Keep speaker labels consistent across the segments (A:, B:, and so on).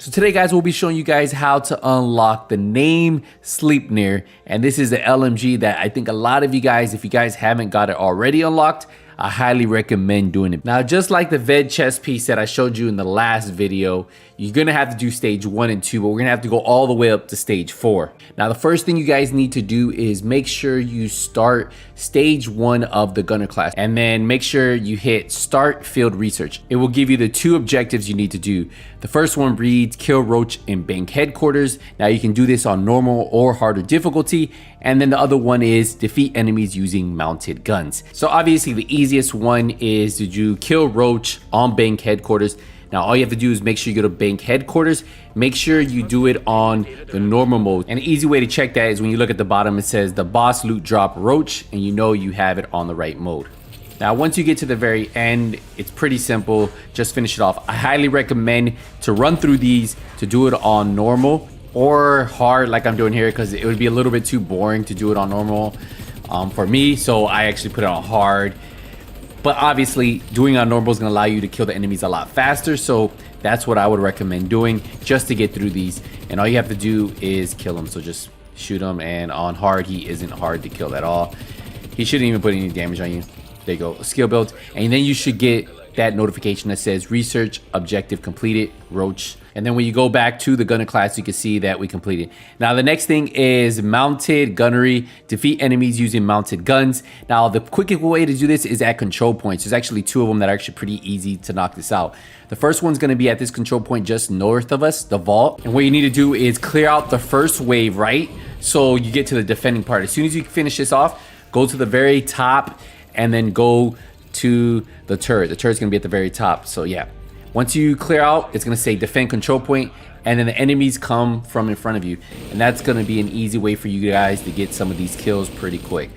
A: So today guys, we'll be showing you guys how to unlock the name Sleipnir, and this is the LMG that I think a lot of you guys, if you guys haven't got it already unlocked, I highly recommend doing it. Now, just like the Ved chest piece that I showed you in the last video, you're gonna have to do stage 1 and 2, but we're gonna have to go all the way up to stage 4. Now, the first thing you guys need to do is make sure you start stage 1 of the gunner class, and then make sure you hit start field research. It will give you the 2 objectives you need to do. The first one reads kill roach in bank headquarters. Now you can do this on normal or harder difficulty. And then the other one is defeat enemies using mounted guns. So obviously the easiest one is to do kill roach on bank headquarters. Now all you have to do is make sure you go to bank headquarters. Make sure you do it on the normal mode. And an easy way to check that is when you look at the bottom, it says the boss loot drop roach, and you know you have it on the right mode. Now, once you get to the very end, it's pretty simple. Just finish it off. I highly recommend to run through these, to do it on normal or hard like I'm doing here, because it would be a little bit too boring to do it on normal for me. So I actually put it on hard. But obviously, doing on normal is going to allow you to kill the enemies a lot faster. So that's what I would recommend doing just to get through these. And all you have to do is kill them. So just shoot him. And on hard, he isn't hard to kill at all. He shouldn't even put any damage on you. There you go, skill build, and then you should get that notification that says research objective completed, roach. And then when you go back to the gunner class, you can see that we completed. Now the next thing is mounted gunnery, defeat enemies using mounted guns. Now the quickest way to do this is at control points. There's actually 2 of them that are actually pretty easy to knock this out. The first one's gonna be at this control point just north of us, the vault. And what you need to do is clear out the first wave, right? So you get to the defending part. As soon as you finish this off, go to the very top and then go to the turret. The turret's gonna be at the very top. So yeah, once you clear out, it's gonna say defend control point, and then the enemies come from in front of you. And that's gonna be an easy way for you guys to get some of these kills pretty quick.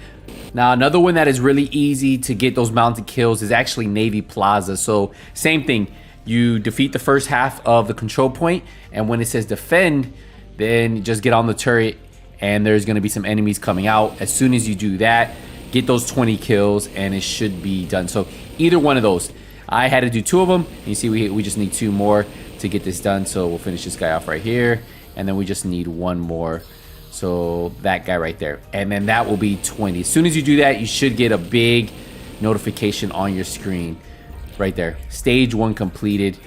A: Now, another one that is really easy to get those mounted kills is actually Navy Plaza. So same thing, you defeat the first half of the control point, and when it says defend, then just get on the turret, and there's gonna be some enemies coming out. As soon as you do that, get those 20 kills and it should be done. So either one of those. I had to do 2 of them. You see we just need 2 more to get this done. So we'll finish this guy off right here. And then we just need 1 more. So that guy right there. And then that will be 20. As soon as you do that, you should get a big notification on your screen. Right there. Stage 1 completed.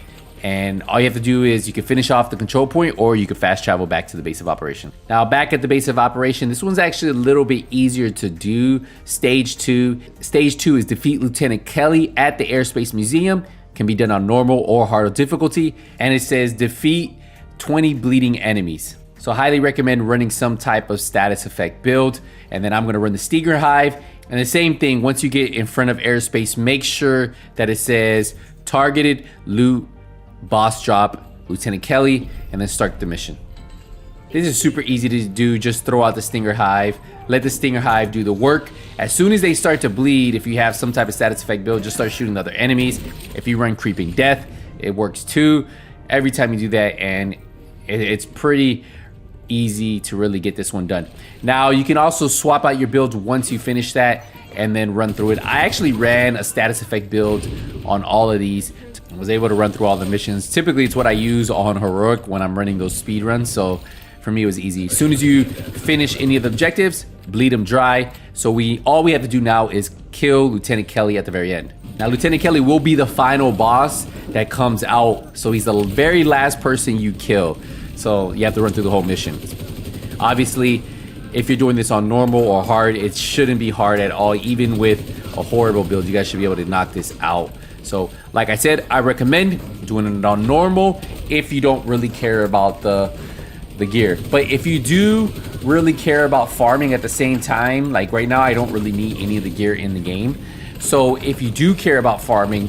A: And all you have to do is you can finish off the control point, or you can fast travel back to the base of operation. Now back at the base of operation, this one's actually a little bit easier to do. Stage 2. Stage 2 is defeat Lieutenant Kelly at the Airspace Museum. Can be done on normal or harder difficulty. And it says defeat 20 bleeding enemies. So I highly recommend running some type of status effect build. And then I'm gonna run the Stinger Hive. And the same thing, once you get in front of airspace, make sure that it says targeted loot boss drop Lieutenant Kelly, and then start the mission. This is super easy to do. Just throw out the Stinger Hive, let the Stinger Hive do the work. As soon as they start to bleed, if you have some type of status effect build, just start shooting other enemies. If you run Creeping Death, it works too. Every time you do that, and it's pretty easy to really get this one done. Now you can also swap out your builds once you finish that and then run through it. I actually ran a status effect build on all of these. I was able to run through all the missions. Typically it's what I use on heroic when I'm running those speed runs, so for me it was easy. As soon as you finish any of the objectives, bleed them dry. So all we have to do now is kill Lieutenant Kelly at the very end. Now Lieutenant Kelly will be the final boss that comes out, so he's the very last person you kill. So you have to run through the whole mission. Obviously, if you're doing this on normal or hard, it shouldn't be hard at all. Even with a horrible build, you guys should be able to knock this out. So like I said, I recommend doing it on normal if you don't really care about the gear. But if you do really care about farming at the same time, like right now I don't really need any of the gear in the game. So if you do care about farming,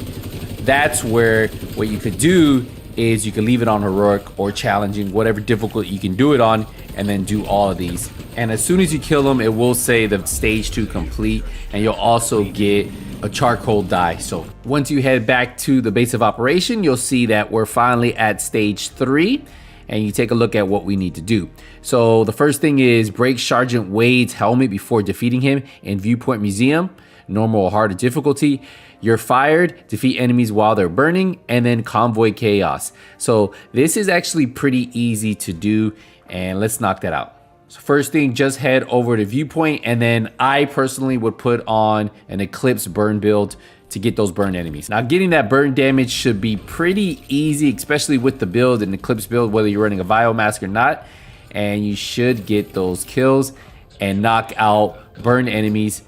A: that's where what you could do is you can leave it on heroic or challenging, whatever difficult you can do it on, and then do all of these. And as soon as you kill them, it will say the stage 2 complete, and you'll also get a charcoal dye. So once you head back to the base of operation, you'll see that we're finally at stage 3, and you take a look at what we need to do. So the first thing is break Sergeant Wade's helmet before defeating him in Viewpoint Museum. normal or harder difficulty. You're fired, defeat enemies while they're burning, and then convoy chaos. So this is actually pretty easy to do, and let's knock that out. So first thing, just head over to viewpoint, and then I personally would put on an eclipse burn build to get those burn enemies. Now getting that burn damage should be pretty easy, especially with the build, an eclipse build, whether you're running a Vile Mask or not, and you should get those kills and knock out burn enemies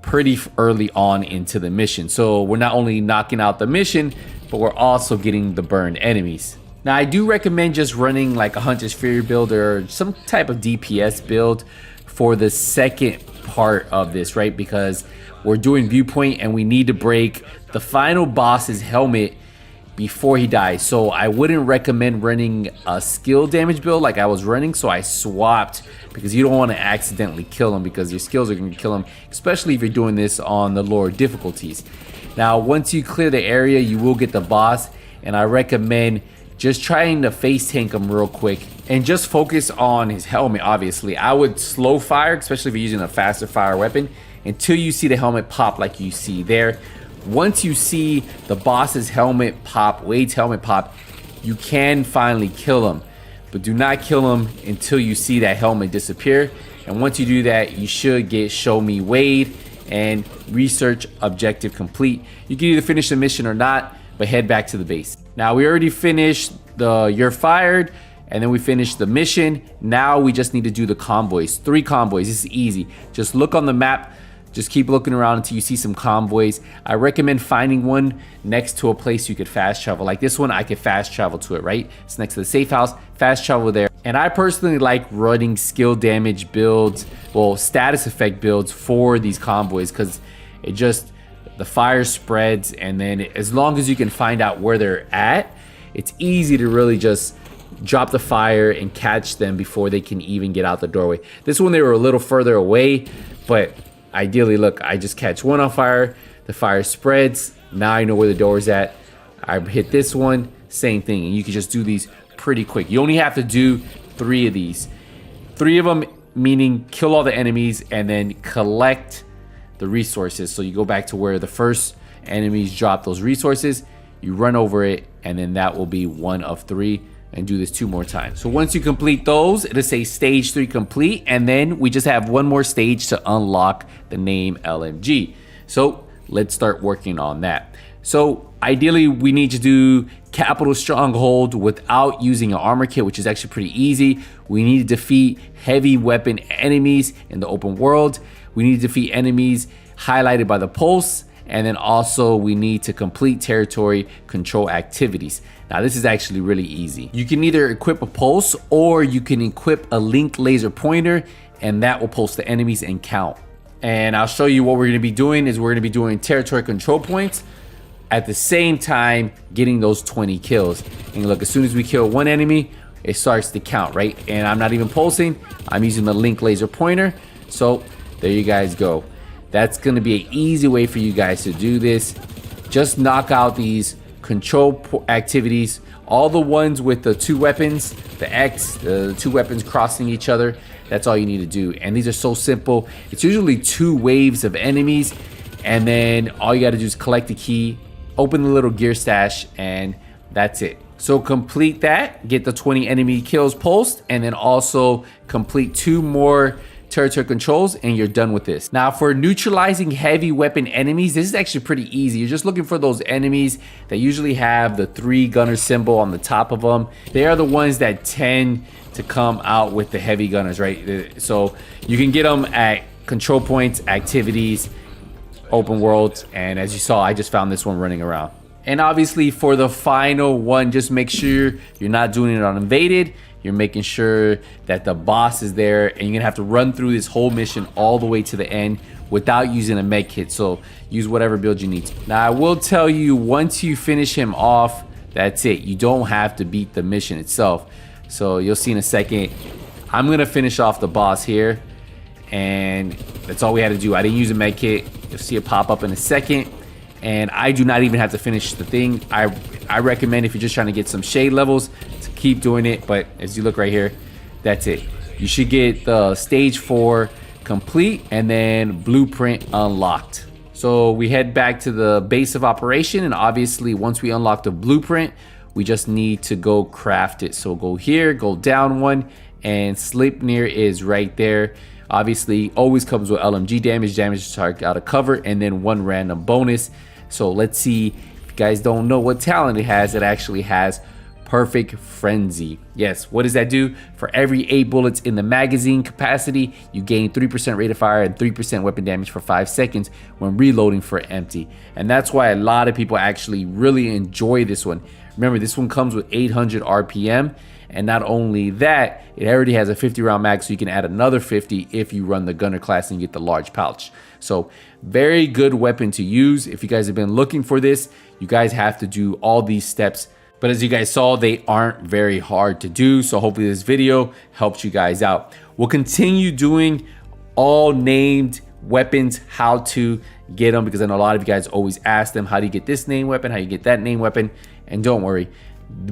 A: pretty early on into the mission. So we're not only knocking out the mission, but we're also getting the burned enemies. Now I do recommend just running like a Hunter's Fury build or some type of DPS build for the second part of this, right? Because we're doing viewpoint and we need to break the final boss's helmet before he dies. So I wouldn't recommend running a skill damage build like I was running, so I swapped, because you don't want to accidentally kill him, because your skills are going to kill him, especially if you're doing this on the lower difficulties. Now once you clear the area, you will get the boss, and I recommend just trying to face tank him real quick and just focus on his helmet. Obviously I would slow fire, especially if you're using a faster fire weapon, until you see the helmet pop like you see there. Once you see the boss's helmet pop, Wade's helmet pop, you can finally kill him, but do not kill him until you see that helmet disappear. And once you do that, you should get Show Me Wade and research objective complete. You can either finish the mission or not, but head back to the base. Now we already finished the You're Fired, and then we finished the mission. Now we just need to do the convoys, 3 convoys. This is easy. Just look on the map. Just keep looking around until you see some convoys. I recommend finding one next to a place you could fast travel. Like this one, I could fast travel to it, right? It's next to the safe house, fast travel there. And I personally like running skill damage builds, well, status effect builds for these convoys, because it just, the fire spreads, and then as long as you can find out where they're at, it's easy to really just drop the fire and catch them before they can even get out the doorway. This one, they were a little further away, but ideally, look, I just catch one on fire, the fire spreads, now I know where the door is at. I hit this one, same thing, and you can just do these pretty quick. You only have to do 3 of these. 3 of them, meaning kill all the enemies and then collect the resources. So you go back to where the first enemies drop those resources, you run over it, and then that will be 1 of 3. And do this 2 more times. So once you complete those, it'll say stage 3 complete, and then we just have 1 more stage to unlock the name LMG. So let's start working on that. So ideally we need to do Capital Stronghold without using an armor kit, which is actually pretty easy. We need to defeat heavy weapon enemies in the open world. We need to defeat enemies highlighted by the pulse, and then also we need to complete territory control activities. Now this is actually really easy. You can either equip a pulse, or you can equip a linked laser pointer, and that will pulse the enemies and count. And I'll show you what we're gonna be doing is we're gonna be doing territory control points at the same time getting those 20 kills. And look, as soon as we kill 1 enemy, it starts to count, right? And I'm not even pulsing, I'm using the linked laser pointer. So there you guys go. That's gonna be an easy way for you guys to do this. Just knock out these control activities, all the ones with the 2 weapons, the X, the 2 weapons crossing each other. That's all you need to do. And these are so simple. It's usually 2 waves of enemies, and then all you got to do is collect the key, open the little gear stash, and that's it. So complete that, get the 20 enemy kills pulsed, and then also complete 2 more territory controls, and you're done with this. Now for neutralizing heavy weapon enemies, this is actually pretty easy. You're just looking for those enemies that usually have the 3 gunner symbol on the top of them. They are the ones that tend to come out with the heavy gunners, right? So you can get them at control points, activities, open world, and as you saw, I just found this one running around. And obviously for the final one, just make sure you're not doing it on invaded. You're making sure that the boss is there, and you're gonna have to run through this whole mission all the way to the end without using a med kit. So use whatever build you need to. Now I will tell you, once you finish him off, that's it. You don't have to beat the mission itself. So you'll see in a second. I'm gonna finish off the boss here, and that's all we had to do. I didn't use a med kit. You'll see it pop up in a second. And I do not even have to finish the thing. I recommend, if you're just trying to get some shade levels, to keep doing it. But as you look right here, that's it. You should get the stage 4 complete and then blueprint unlocked. So we head back to the base of operation, and obviously once we unlock the blueprint, we just need to go craft it. So go here, go down one, and Sleipnir is right there. Obviously always comes with LMG damage to target out of cover, and then 1 random bonus. So let's see, if you guys don't know what talent it actually has Perfect Frenzy. Yes, what does that do? For every 8 bullets in the magazine capacity, you gain 3% rate of fire and 3% weapon damage for 5 seconds when reloading for empty. And that's why a lot of people actually really enjoy this one. Remember, this one comes with 800 RPM, and not only that, it already has a 50 round mag, so you can add another 50 if you run the gunner class and you get the large pouch. So very good weapon to use. If you guys have been looking for this, you guys have to do all these steps. But as you guys saw, they aren't very hard to do. So hopefully this video helps you guys out. We'll continue doing all named weapons, how to get them, because I know a lot of you guys always ask them, how do you get this name weapon? How do you get that name weapon? And don't worry,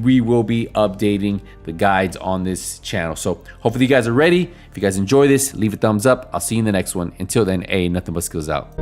A: we will be updating the guides on this channel. So hopefully you guys are ready. If you guys enjoy this, leave a thumbs up. I'll see you in the next one. Until then, nothing but skills out.